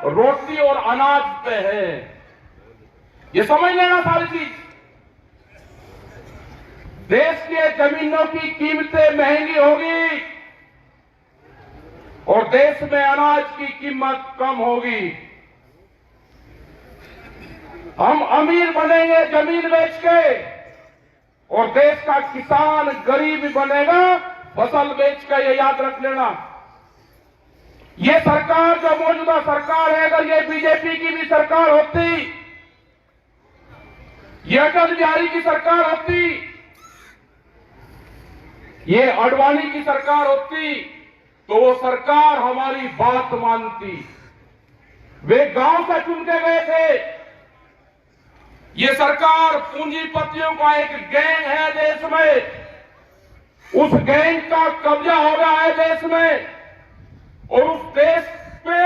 रोटी और अनाज पे है। ये समझ लेना सारी चीज। देश के जमीनों की कीमतें महंगी होगी और देश में अनाज की कीमत कम होगी। हम अमीर बनेंगे जमीन बेच के और देश का किसान गरीब बनेगा फसल बेच के। ये याद रख लेना। ये सरकार जो मौजूदा सरकार है, अगर ये बीजेपी की भी सरकार होती, ये अटल बिहारी की सरकार होती, ये आडवाणी की सरकार होती, तो वो सरकार हमारी बात मानती। वे गांव से चुन के गए थे। ये सरकार पूंजीपतियों का एक गैंग है देश में। उस गैंग का कब्जा हो गया है देश में और उस देश पे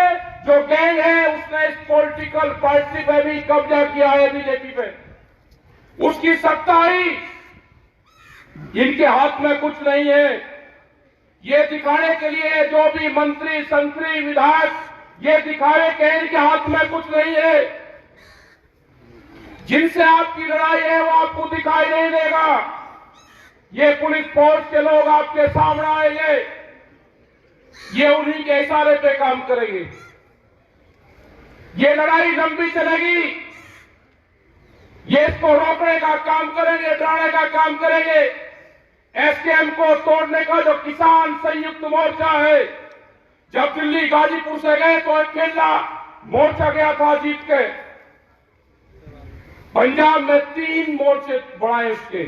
जो गैंग है उसने इस पॉलिटिकल पार्टी पे भी कब्जा किया है, बीजेपी पे। उसकी सत्ता ही इनके हाथ में कुछ नहीं है। ये दिखाने के लिए जो भी मंत्री संतरी विधायक ये दिखावे कि इनके हाथ में कुछ नहीं है। जिनसे आपकी लड़ाई है वो आपको दिखाई नहीं देगा। ये पुलिस फोर्स के लोग आपके सामने आएंगे, ये उन्हीं के इशारे पे काम करेंगे। ये लड़ाई लंबी चलेगी। ये इसको रोकने का काम करेंगे, डराने का काम करेंगे। एसकेएम को तोड़ने का जो किसान संयुक्त मोर्चा है, जब दिल्ली गाजीपुर से गए तो अकेला मोर्चा गया था जीत के। पंजाब में 3 मोर्चे बढ़ाए उसके।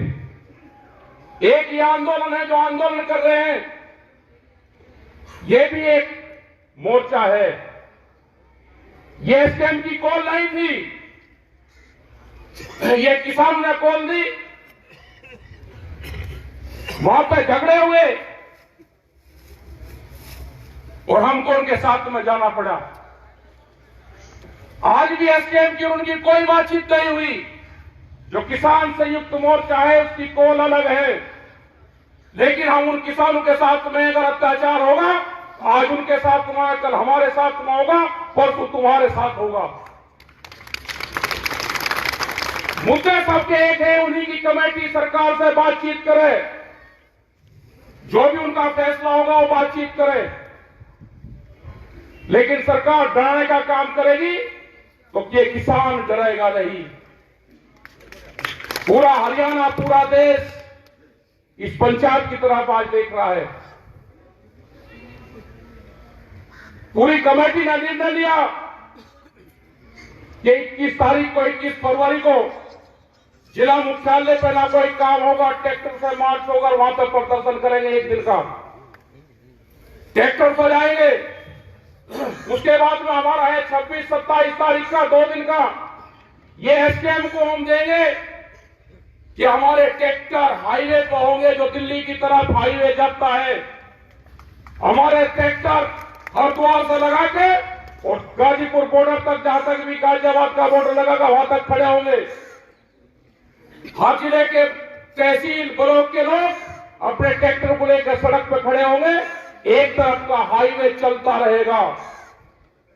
एक ये आंदोलन है जो आंदोलन कर रहे हैं, ये भी एक मोर्चा है। ये एसकेएम की कॉल नहीं थी, ये किसान ने कॉल दी। वहां पे झगड़े हुए और हमको उनके साथ में जाना पड़ा। आज भी एसकेएम की उनकी कोई बातचीत नहीं हुई। जो किसान संयुक्त मोर्चा है उसकी कॉल अलग है, लेकिन हम उन किसानों के साथ में अगर अत्याचार होगा, आज उनके साथ में, कल हमारे साथ में होगा, परसों तुम्हारे साथ होगा। मुद्दे सबके एक है, उन्हीं की कमेटी सरकार से बातचीत करे, जो भी उनका फैसला होगा वो बातचीत करे। लेकिन सरकार डराने का काम करेगी तो ये किसान डरेगा नहीं। पूरा हरियाणा, पूरा देश इस पंचायत की तरफ आज देख रहा है। पूरी कमेटी ने निर्णय लिया कि 21 तारीख को, 21 फरवरी को जिला मुख्यालय पर ना कोई काम होगा, ट्रैक्टर से मार्च होगा, वहां तक प्रदर्शन करेंगे। 1 दिन का ट्रैक्टर पर जाएंगे। उसके बाद में हमारा है 26-27 तारीख का 2 दिन का। ये एसकेएम को हम देंगे कि हमारे ट्रैक्टर हाईवे पर होंगे, जो दिल्ली की तरफ हाईवे जाता है। हमारे ट्रैक्टर हरिद्वार से लगा के और गाजीपुर बॉर्डर तक, जहां तक भी गाजियाबाद का बॉर्डर लगागा वहां तक खड़े होंगे। हर जिले के तहसील ब्लॉक के लोग अपने ट्रैक्टर को लेकर सड़क पर खड़े होंगे। एक तरफ का हाईवे चलता रहेगा,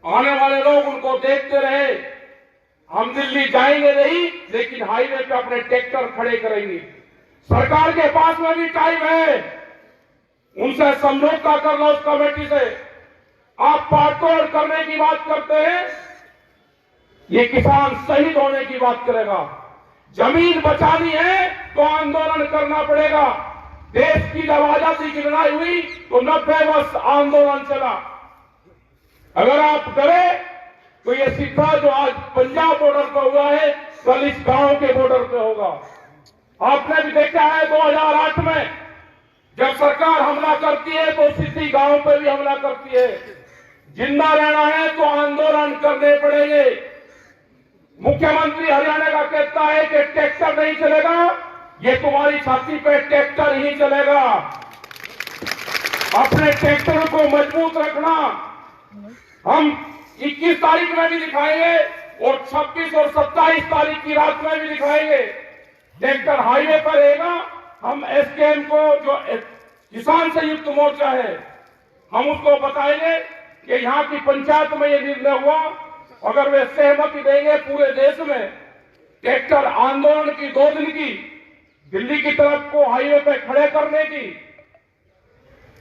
आने वाले लोग उनको देखते रहे। हम दिल्ली जाएंगे नहीं, लेकिन हाईवे पे अपने ट्रैक्टर खड़े करेंगे। सरकार के पास में भी टाइम है, उनसे समझौता कर लो उस कमेटी से। आप पाटतोड़ करने की बात करते हैं, ये किसान शहीद होने की बात करेगा। जमीन बचानी है तो आंदोलन करना पड़ेगा। देश की जब आजादी की लड़ाई हुई तो 90 वर्ष आंदोलन चला। अगर आप डरे तो ये सीधा जो आज पंजाब बॉर्डर पर हुआ है, कल इस गांव के बॉर्डर पे होगा। आपने भी देखा है 2008 में जब सरकार हमला करती है तो सीधी गांव पे भी हमला करती है। जिंदा रहना है तो आंदोलन करने पड़ेंगे। मुख्यमंत्री हरियाणा का कहता है कि ट्रैक्टर नहीं चलेगा, ये तुम्हारी छाती पे ट्रैक्टर ही चलेगा। अपने ट्रैक्टर को मजबूत रखना। हम 21 तारीख में भी दिखाएंगे और 26 और 27 तारीख की रात में भी दिखाएंगे। ट्रैक्टर हाईवे पर रहेगा। हम एसकेएम को, जो किसान संयुक्त मोर्चा है, हम उसको बताएंगे कि यहाँ की पंचायत में ये निर्णय हुआ, अगर वे सहमति देंगे पूरे देश में ट्रैक्टर आंदोलन की 2 दिन की दिल्ली की तरफ को हाईवे पे खड़े करने की,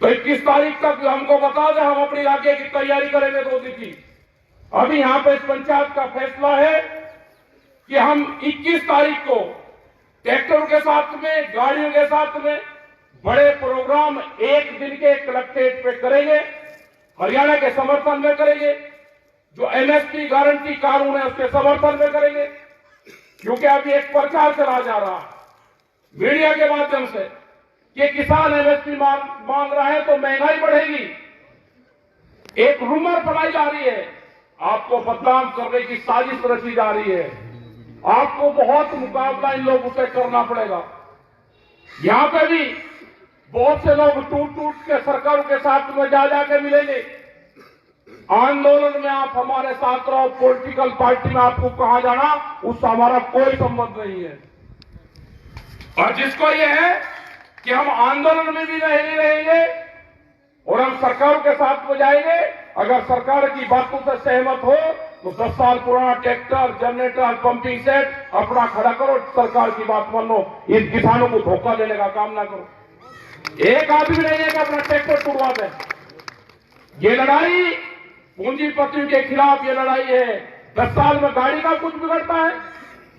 तो 21 तारीख तक हमको बता दें, हम अपने इलाके की तैयारी करेंगे 2 दिन की। अभी यहाँ पे इस पंचायत का फैसला है कि हम 21 तारीख को ट्रैक्टरों के साथ में, गाड़ियों के साथ में बड़े प्रोग्राम 1 दिन के कलेक्ट्रेट पे करेंगे, हरियाणा के समर्थन में करेंगे, जो एमएसपी गारंटी कानून है उसके समर्थन में करेंगे। क्योंकि अभी एक प्रचार चला जा रहा है मीडिया के माध्यम से कि किसान एमएसपी मांग रहा है तो महंगाई बढ़ेगी। एक रूमर फैलाई जा रही है, आपको बदनाम करने की साजिश रची जा रही है। आपको बहुत मुकाबला इन लोगों से करना पड़ेगा। यहां पे भी बहुत से लोग टूट टूट के सरकारों के साथ में जा जाके मिलेंगे। आंदोलन में आप हमारे साथ रहो, पॉलिटिकल पार्टी में आपको कहां जाना उससे हमारा कोई संबंध नहीं है। और जिसको ये है कि हम आंदोलन में भी नहीं रहेंगे और हम सरकारों के साथ में जाएंगे, अगर सरकार की बातों से सहमत हो तो 10 साल पुराना ट्रैक्टर, जनरेटर, पंपिंग सेट अपना खड़ा करो, सरकार की बात मान लो। इन किसानों को धोखा देने का काम ना करो। एक आदमी नहीं है कि अपना ट्रैक्टर टूटवा दे। ये लड़ाई पूंजीपतियों के खिलाफ ये लड़ाई है। 10 साल में गाड़ी का कुछ बिगड़ता है,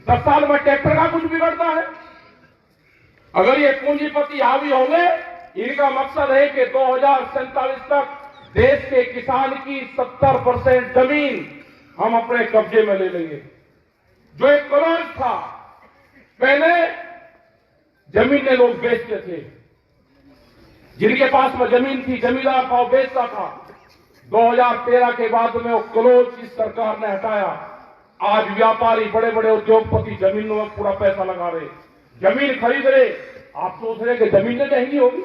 10 साल में ट्रैक्टर का कुछ बिगड़ता है। अगर ये पूंजीपति हावी होंगे, इनका मकसद है कि 2047 तक देश के किसान की 70% जमीन हम अपने कब्जे में ले लेंगे। जो एक करोड़ था, पहले जमीनें लोग बेचते थे, जिनके पास में जमीन थी जमींदार था, बेचता था। 2013 के बाद में वो क्लोज इस सरकार ने हटाया। आज व्यापारी, बड़े बड़े उद्योगपति जमीनों में पूरा पैसा लगा रहे, जमीन खरीद रहे। आप सोच रहे कि जमीनें महंगी होगी?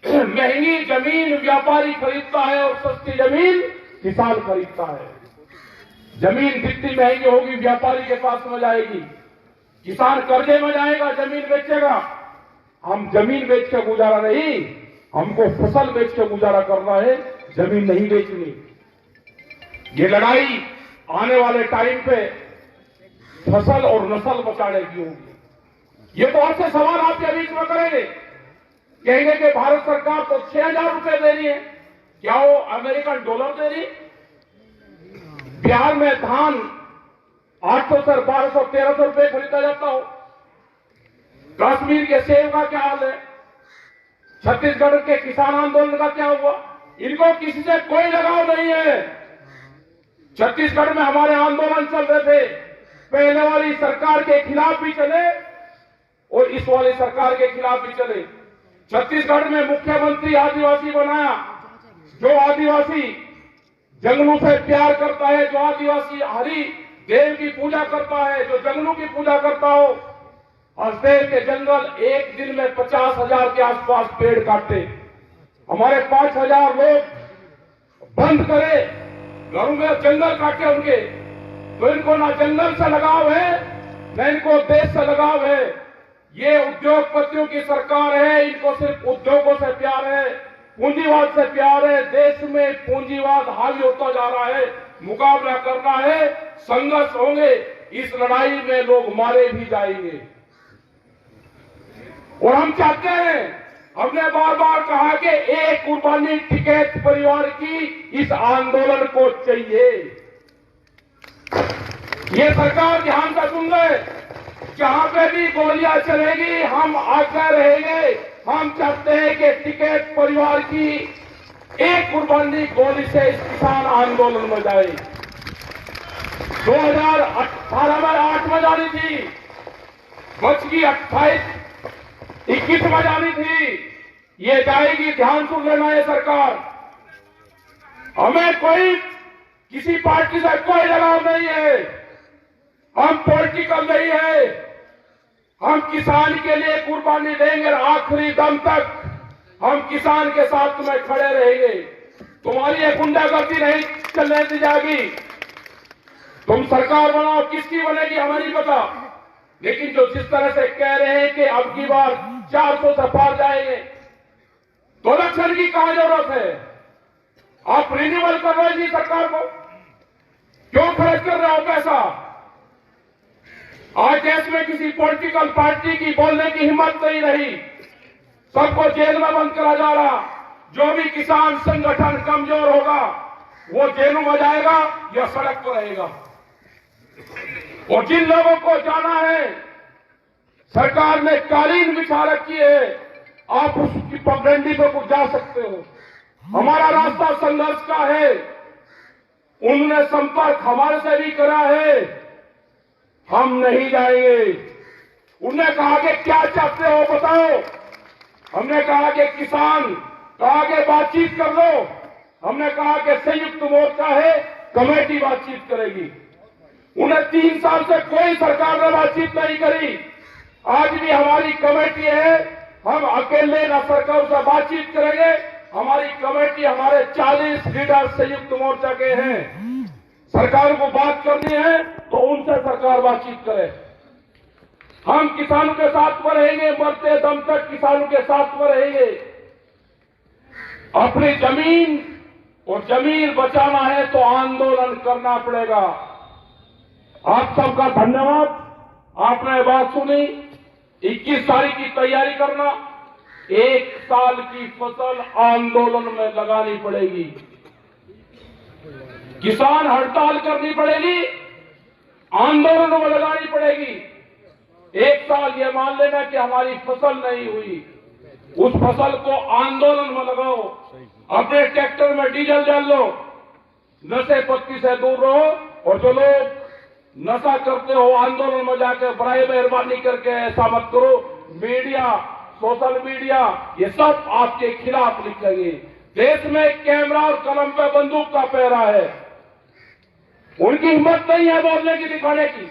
महंगी जमीन व्यापारी खरीदता है और सस्ती जमीन किसान खरीदता है। जमीन जितनी महंगी होगी व्यापारी के पास में जाएगी, किसान कर्जे में जाएगा, जमीन बेचेगा। हम जमीन बेच के गुजारा नहीं, हमको फसल बेच के गुजारा करना है, जमीन नहीं बेचनी। ये लड़ाई आने वाले टाइम पे फसल और नस्ल बचाने की होगी। ये बहुत से सवाल आपके बीच में करेंगे, कहेंगे कि भारत सरकार तो 6,000 रुपए दे रही है, क्या वो अमेरिकन डॉलर दे रही? बिहार में धान 800 से 1200 1300 रुपए खरीदा जाता हो। कश्मीर के सेब का क्या हाल है? छत्तीसगढ़ के किसान आंदोलन का क्या हुआ? इनको किसी से कोई लगाव नहीं है। छत्तीसगढ़ में हमारे आंदोलन चल रहे थे, पहले वाली सरकार के खिलाफ भी चले और इस वाली सरकार के खिलाफ भी चले। छत्तीसगढ़ में मुख्यमंत्री आदिवासी बनाया, जो आदिवासी जंगलों से प्यार करता है, जो आदिवासी हरि देव की पूजा करता है, जो जंगलों की पूजा करता हो। हसदेव के जंगल एक दिन में 50,000 के आसपास पेड़ काटे। हमारे 5,000 लोग बंद करे, घरों में जंगल काटे उनके। तो इनको ना जंगल से लगाव है, न इनको देश से लगाव है। ये उद्योगपतियों की सरकार है, इनको सिर्फ उद्योगों से प्यार है, पूंजीवाद से प्यार है। देश में पूंजीवाद हावी होता जा रहा है, मुकाबला करना है, संघर्ष होंगे। इस लड़ाई में लोग मारे भी जाएंगे और हम चाहते हैं, हमने बार बार कहा कि एक कुर्बानी टिकैत परिवार की इस आंदोलन को चाहिए। ये सरकार ध्यान से सुन ले, जहां पे भी गोलियां चलेगी हम आगे रहेंगे। हम चाहते हैं कि टिकैत परिवार की एक कुर्बानी गोली से इस किसान आंदोलन में जाए। 2018 में 8 में जानी थी, बच की 21 में जानी थी, ये जाएगी। ध्यान सुन लेना ये सरकार। हमें कोई किसी पार्टी से कोई लगाव नहीं है, हम पॉलिटिकल नहीं है। हम किसान के लिए कुर्बानी देंगे, आखिरी दम तक हम किसान के साथ में खड़े रहेंगे। तुम्हारी ये गुंडागर्दी नहीं चलने दी जाएगी। तुम सरकार बनाओ, किसकी बनेगी हमें नहीं पता, लेकिन जो जिस तरह से कह रहे हैं कि अब की बार 400 से पार जाएंगे, तो इलेक्शन की कहां जरूरत है? आप रिन्यूअल कर रहे जी सरकार को, क्यों खर्च कर रहे हो पैसा? आज देश में किसी पॉलिटिकल पार्टी की बोलने की हिम्मत नहीं रही, सबको जेल में बंद करा जा रहा। जो भी किसान संगठन कमजोर होगा वो जेलों में जाएगा या सड़क पर रहेगा। और जिन लोगों को जाना है, सरकार ने कालीन बिछा रखी है, आप उसकी पगडंडी पर कुछ जा सकते हो। हमारा रास्ता संघर्ष का है, उन्होंने संपर्क हमारे से भी करा है, हम नहीं जाएंगे। उन्होंने कहा कि क्या चाहते हो बताओ, हमने कहा कि किसान कहा कि बातचीत कर लो, हमने कहा कि संयुक्त मोर्चा है, कमेटी बातचीत करेगी। उन्हें 3 साल से कोई सरकार ने बातचीत नहीं करी। आज भी हमारी कमेटी है, हम अकेले न सरकार से बातचीत करेंगे। हमारी कमेटी, हमारे 40 लीडर संयुक्त मोर्चा के हैं। सरकार को बात करनी है तो उनसे सरकार बातचीत करे। हम किसानों के साथ में रहेंगे, मरते दम तक किसानों के साथ में रहेंगे। अपनी जमीन और जमीन बचाना है तो आंदोलन करना पड़ेगा। आप सबका धन्यवाद, आपने बात सुनी। 21 तारीख की तैयारी करना, 1 साल की फसल आंदोलन में लगानी पड़ेगी। किसान हड़ताल करनी पड़ेगी, आंदोलन में लगानी पड़ेगी। 1 साल ये मान लेना कि हमारी फसल नहीं हुई, उस फसल को आंदोलन में लगाओ। अपने ट्रैक्टर में डीजल डाल लो, नशे पत्ती से दूर रहो। और जो लोग नशा करते हो आंदोलन में जाकर बड़ाई मेहरबानी करके ऐसा मत करो। मीडिया, सोशल मीडिया, ये सब आपके खिलाफ लिखेंगे। देश में कैमरा और कलम पे बंदूक का पहरा है, उनकी हिम्मत नहीं है बोलने की, दिखाने की।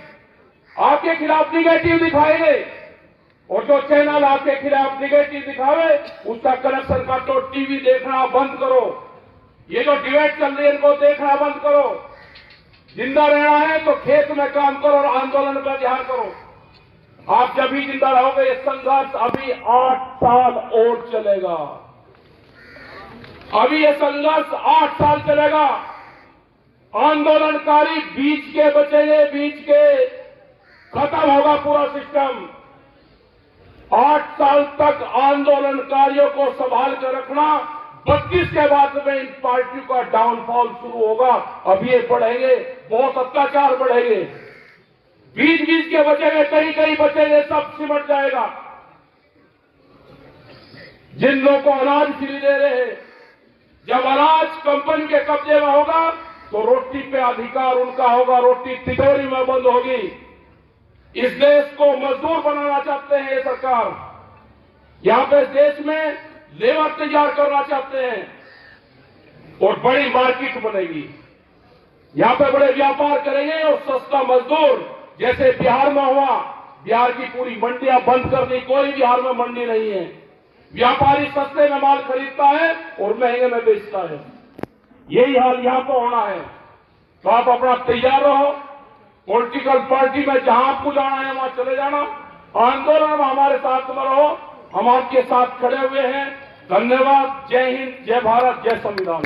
आपके खिलाफ निगेटिव दिखाएंगे, और जो चैनल आपके खिलाफ निगेटिव दिखावे उसका कनेक्शन काटो, टीवी देखना बंद करो। ये जो डिबेट चल रही है इनको देखना बंद करो। जिंदा रहना है तो खेत में काम करो और आंदोलन पर ध्यान करो। आप जब भी जिंदा रहोगे, ये संघर्ष अभी 8 साल और चलेगा। अभी ये संघर्ष 8 साल चलेगा। आंदोलनकारी बीच के बचेंगे, बीच के खत्म होगा पूरा सिस्टम। 8 साल तक आंदोलनकारियों को संभाल कर रखना। 32 के बाद में इन पार्टियों का डाउनफॉल शुरू होगा। अब ये बढ़ेंगे, बहुत अत्याचार बढ़ेंगे। बीच बीच के बचेंगे, कहीं कहीं बचेंगे, सब सिमट जाएगा। जिन लोगों को अनाज फ्री दे रहे हैं, जब अनाज कंपनी के कब्जे में होगा तो रोटी पे अधिकार उनका होगा, रोटी तिजोरी में बंद होगी। इस देश को मजदूर बनाना चाहते हैं ये सरकार। यहां पे देश में लेबर तैयार करना चाहते हैं और बड़ी मार्केट बनेगी। यहां पे बड़े व्यापार करेंगे और सस्ता मजदूर, जैसे बिहार में हुआ। बिहार की पूरी मंडियां बंद कर दी, कोई बिहार में मंडी नहीं है। व्यापारी सस्ते में माल खरीदता है और महंगे में बेचता है। यही हाल यहां पर होना है। तो आप अपना तैयार रहो। पॉलिटिकल पार्टी में जहां आपको जाना है वहां चले जाना। आंदोलन में हमारे साथ में रहो, हम आपके साथ खड़े हुए हैं। धन्यवाद। जय हिंद, जय भारत, जय संविधान।